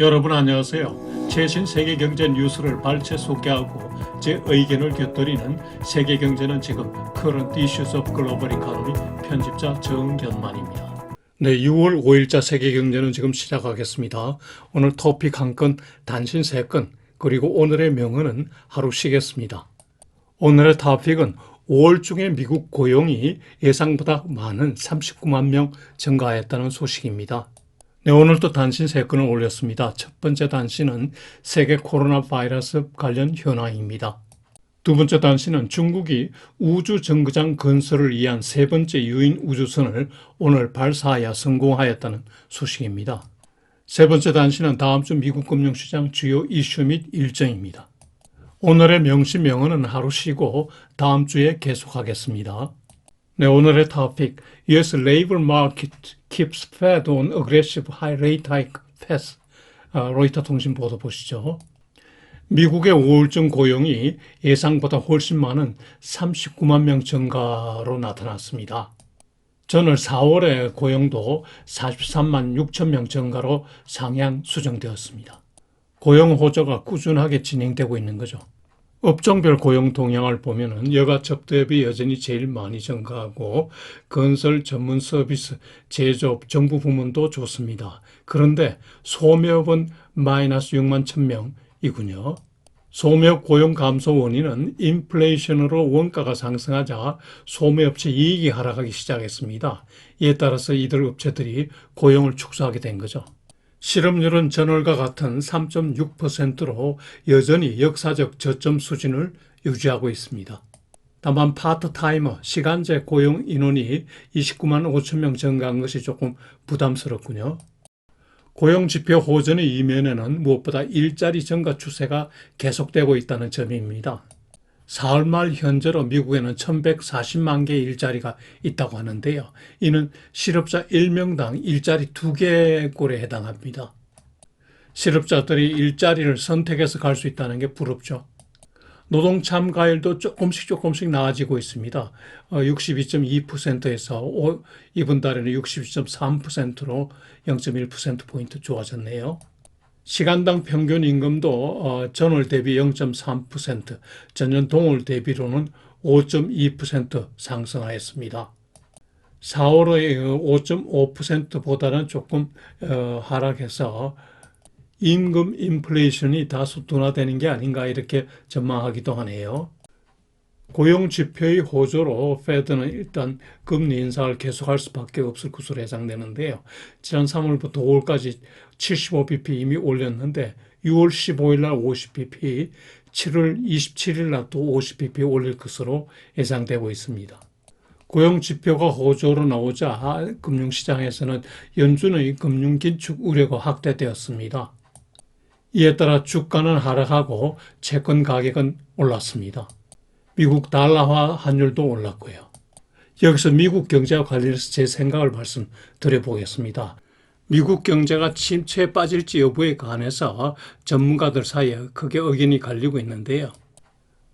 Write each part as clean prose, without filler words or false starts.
여러분 안녕하세요. 최신 세계 경제 뉴스를 발췌 소개하고 제 의견을 곁들이는 세계경제는 지금 Current Issues of Global Economy 편집자 정견만입니다. 네, 6월 5일자 세계경제는 지금 시작하겠습니다. 오늘 토픽 한 건, 단신 세 건, 그리고 오늘의 명언은 하루 쉬겠습니다. 오늘의 토픽은 5월 중에 미국 고용이 예상보다 많은 39만 명 증가했다는 소식입니다. 네, 오늘도 단신 3건을 올렸습니다. 첫 번째 단신은 세계 코로나 바이러스 관련 현황입니다. 두 번째 단신은 중국이 우주 정거장 건설을 위한 세 번째 유인 우주선을 오늘 발사하여 성공하였다는 소식입니다. 세 번째 단신은 다음 주 미국 금융시장 주요 이슈 및 일정입니다. 오늘의 명시 명언은 하루 쉬고 다음 주에 계속하겠습니다. 네, 오늘의 토픽, US labor market keeps Fed on aggressive high rate hike path. 로이터 통신 보도 보시죠. 미국의 5월중 고용이 예상보다 훨씬 많은 39만 명 증가로 나타났습니다. 전월 4월의 고용도 43만 6천 명 증가로 상향 수정되었습니다. 고용 호조가 꾸준하게 진행되고 있는 거죠. 업종별 고용 동향을 보면은 여가첩 대비 여전히 제일 많이 증가하고 건설, 전문 서비스, 제조업, 정부 부문도 좋습니다. 그런데 소매업은 마이너스 6만 1,000명이군요. 소매업 고용 감소 원인은 인플레이션으로 원가가 상승하자 소매업체 이익이 하락하기 시작했습니다. 이에 따라서 이들 업체들이 고용을 축소하게 된 거죠. 실업률은 전월과 같은 3.6%로 여전히 역사적 저점 수준을 유지하고 있습니다. 다만 파트타이머, 시간제 고용 인원이 29만 5천 명 증가한 것이 조금 부담스럽군요. 고용지표 호전의 이면에는 무엇보다 일자리 증가 추세가 계속되고 있다는 점입니다. 사월 말 현재로 미국에는 1,140만 개의 일자리가 있다고 하는데요. 이는 실업자 1명당 일자리 2개 꼴에 해당합니다. 실업자들이 일자리를 선택해서 갈 수 있다는 게 부럽죠. 노동 참가율도 조금씩 나아지고 있습니다. 62.2%에서 이번 달에는 62.3%로 0.1%포인트 좋아졌네요. 시간당 평균 임금도 전월 대비 0.3%, 전년 동월 대비로는 5.2% 상승하였습니다. 4월의 5.5%보다는 조금 하락해서 임금 인플레이션이 다소 둔화되는 게 아닌가 이렇게 전망하기도 하네요. 고용 지표의 호조로 페드는 일단 금리 인상을 계속할 수밖에 없을 것으로 예상되는데요. 지난 3월부터 5월까지 75bp 이미 올렸는데 6월 15일 날 50bp, 7월 27일 날 또 50bp 올릴 것으로 예상되고 있습니다. 고용 지표가 호조로 나오자 금융시장에서는 연준의 금융 긴축 우려가 확대되었습니다. 이에 따라 주가는 하락하고 채권 가격은 올랐습니다. 미국 달러화 환율도 올랐고요. 여기서 미국 경제와 관련해서 제 생각을 말씀드려 보겠습니다. 미국 경제가 침체에 빠질지 여부에 관해서 전문가들 사이에 크게 의견이 갈리고 있는데요.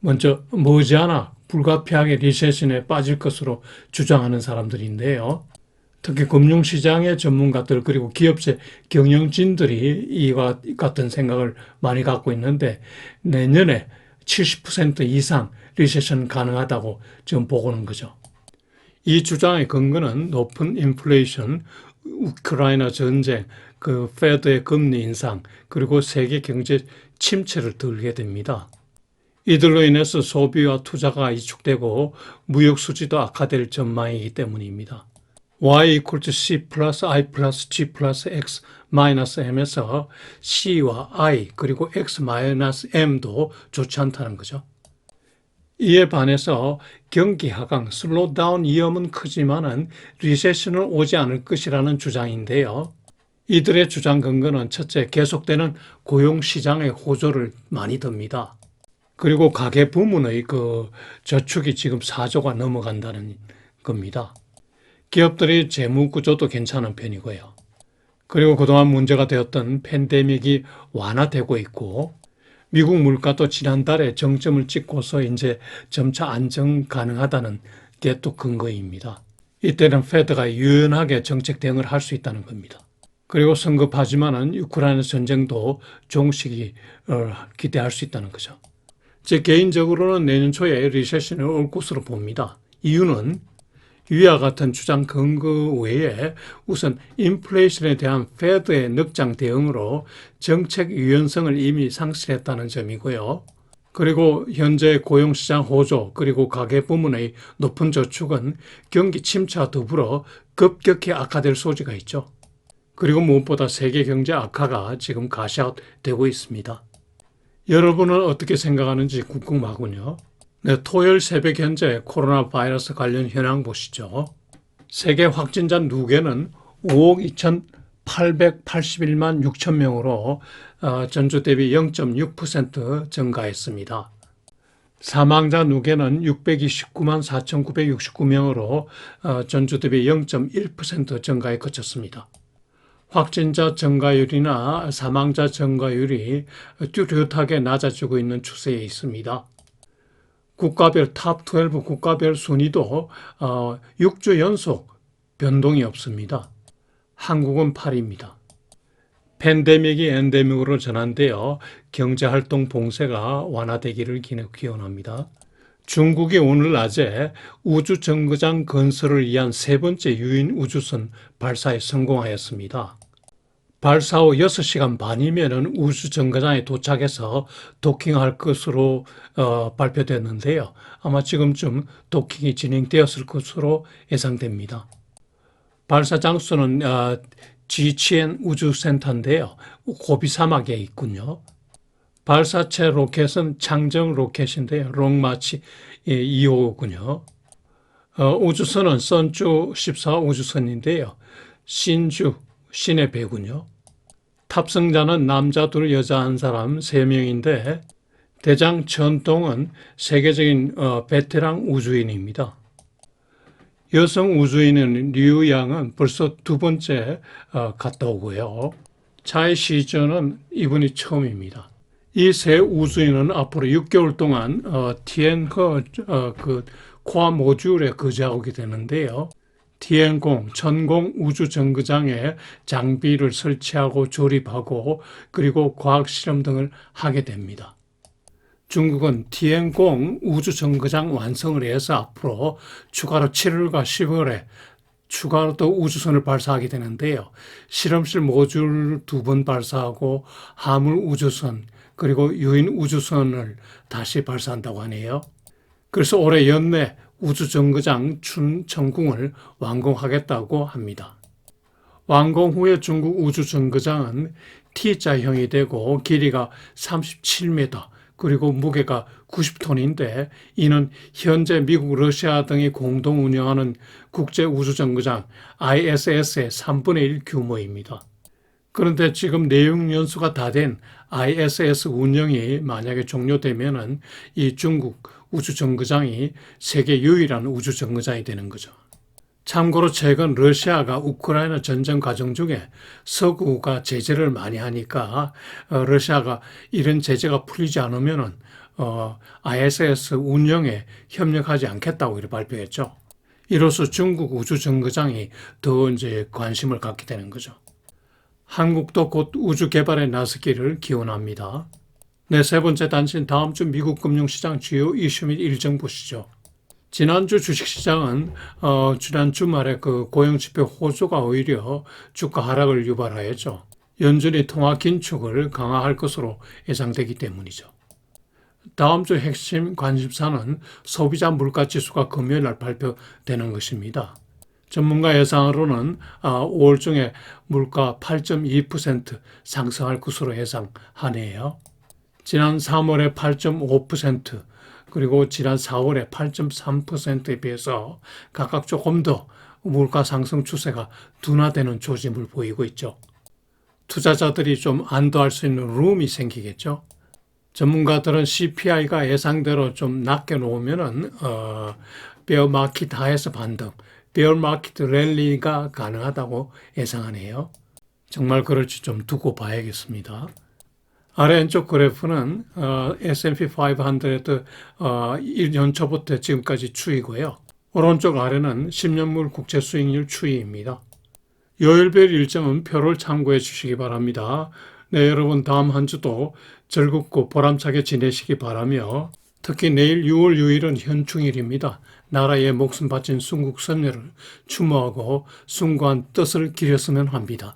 먼저 머지않아 불가피하게 리세션에 빠질 것으로 주장하는 사람들인데요. 특히 금융시장의 전문가들 그리고 기업체 경영진들이 이와 같은 생각을 많이 갖고 있는데 내년에 70% 이상 리세션 가능하다고 지금 보고는 거죠. 이 주장의 근거는 높은 인플레이션, 우크라이나 전쟁, 페드의 금리 인상, 그리고 세계 경제 침체를 들게 됩니다. 이들로 인해서 소비와 투자가 위축되고 무역 수지도 악화될 전망이기 때문입니다. y equal to c 플러스 i 플러스 g 플러스 x 마이너스 m에서 c와 i 그리고 x 마이너스 m도 좋지 않다는 거죠. 이에 반해서 경기 하강, 슬로우다운 위험은 크지만은 리세션은 오지 않을 것이라는 주장인데요. 이들의 주장 근거는 첫째, 계속되는 고용시장의 호조를 많이 듭니다. 그리고 가계 부문의 저축이 지금 4조가 넘어간다는 겁니다. 기업들의 재무 구조도 괜찮은 편이고요. 그리고 그동안 문제가 되었던 팬데믹이 완화되고 있고 미국 물가도 지난달에 정점을 찍고서 이제 점차 안정 가능하다는 게 또 근거입니다. 이때는 페드가 유연하게 정책 대응을 할 수 있다는 겁니다. 그리고 성급하지만은 우크라이나 전쟁도 종식이 기대할 수 있다는 거죠. 제 개인적으로는 내년 초에 리세션을 올 것으로 봅니다. 이유는 위와 같은 주장 근거 외에 우선 인플레이션에 대한 페드의 늑장 대응으로 정책 유연성을 이미 상실했다는 점이고요. 그리고 현재 고용시장 호조 그리고 가계 부문의 높은 저축은 경기 침체와 더불어 급격히 악화될 소지가 있죠. 그리고 무엇보다 세계 경제 악화가 지금 가시화되고 있습니다. 여러분은 어떻게 생각하는지 궁금하군요. 네, 토요일 새벽 현재 코로나 바이러스 관련 현황 보시죠. 세계 확진자 누계는 5억 2,881만 6천 명으로 전주 대비 0.6% 증가했습니다. 사망자 누계는 629만 4,969명으로 전주 대비 0.1% 증가에 그쳤습니다. 확진자 증가율이나 사망자 증가율이 뚜렷하게 낮아지고 있는 추세에 있습니다. 국가별 탑12 국가별 순위도 6주 연속 변동이 없습니다. 한국은 8위입니다. 팬데믹이 엔데믹으로 전환되어 경제활동 봉쇄가 완화되기를 기원합니다. 중국이 오늘 낮에 우주정거장 건설을 위한 세 번째 유인 우주선 발사에 성공하였습니다. 발사 후 6시간 반이면 우주정거장에 도착해서 도킹할 것으로 발표됐는데요. 아마 지금쯤 도킹이 진행되었을 것으로 예상됩니다. 발사 장소는 지치엔 우주센터인데요. 고비 사막에 있군요. 발사체 로켓은 창정 로켓인데요. 롱마치 2호군요. 우주선은 선주 14 우주선인데요. 신주 신의 배군요. 탑승자는 남자 둘 여자 한 사람 3명인데 대장 전동은 세계적인 베테랑 우주인입니다. 여성 우주인은 류양은 벌써 두 번째 갔다 오고요. 차이 시저는 이분이 처음입니다. 이 세 우주인은 앞으로 6개월 동안 티엔허 코아 모듈에 거주하게 되는데요. 티엔공 천공 우주정거장에 장비를 설치하고 조립하고 그리고 과학실험 등을 하게 됩니다. 중국은 티엔공 우주정거장 완성을 해서 앞으로 추가로 7월과 10월에 추가로 또 우주선을 발사하게 되는데요. 실험실 모듈 2번 발사하고 화물 우주선 그리고 유인 우주선을 다시 발사한다고 하네요. 그래서 올해 연내 우주정거장 춘천궁을 완공하겠다고 합니다. 완공 후에 중국 우주정거장은 T자형이 되고 길이가 37m 그리고 무게가 90톤인데 이는 현재 미국, 러시아 등이 공동 운영하는 국제우주정거장 ISS의 3분의 1 규모입니다. 그런데 지금 내용 연수가 다 된 ISS 운영이 만약에 종료되면은 이 중국 우주정거장이 세계 유일한 우주정거장이 되는 거죠. 참고로 최근 러시아가 우크라이나 전쟁 과정 중에 서구가 제재를 많이 하니까 러시아가 이런 제재가 풀리지 않으면은 ISS 운영에 협력하지 않겠다고 이렇게 발표했죠. 이로써 중국 우주정거장이 더 이제 관심을 갖게 되는 거죠. 한국도 곧 우주 개발에 나서기를 기원합니다. 네, 세 번째 단신 다음 주 미국 금융시장 주요 이슈 및 일정 보시죠. 지난주 주식시장은 지난 주말에 그 고용지표 호조가 오히려 주가 하락을 유발하였죠. 연준이 통화 긴축을 강화할 것으로 예상되기 때문이죠. 다음 주 핵심 관심사는 소비자 물가지수가 금요일 날 발표되는 것입니다. 전문가 예상으로는 5월 중에 물가 8.2% 상승할 것으로 예상하네요. 지난 3월에 8.5% 그리고 지난 4월에 8.3%에 비해서 각각 조금 더 물가 상승 추세가 둔화되는 조짐을 보이고 있죠. 투자자들이 좀 안도할 수 있는 룸이 생기겠죠. 전문가들은 CPI가 예상대로 좀 낮게 놓으면은 베어 마켓 하에서 반등, 베어 마켓 랠리가 가능하다고 예상하네요. 정말 그럴지 좀 두고 봐야겠습니다. 아래 왼쪽 그래프는 S&P 500 연초부터 지금까지 추이고요. 오른쪽 아래는 10년물 국채 수익률 추이입니다. 요일별 일정은 표를 참고해 주시기 바랍니다. 네, 여러분 다음 한 주도 즐겁고 보람차게 지내시기 바라며 특히 내일 6월 6일은 현충일입니다. 나라에 목숨 바친 순국 선열을 추모하고 숭고한 뜻을 기렸으면 합니다.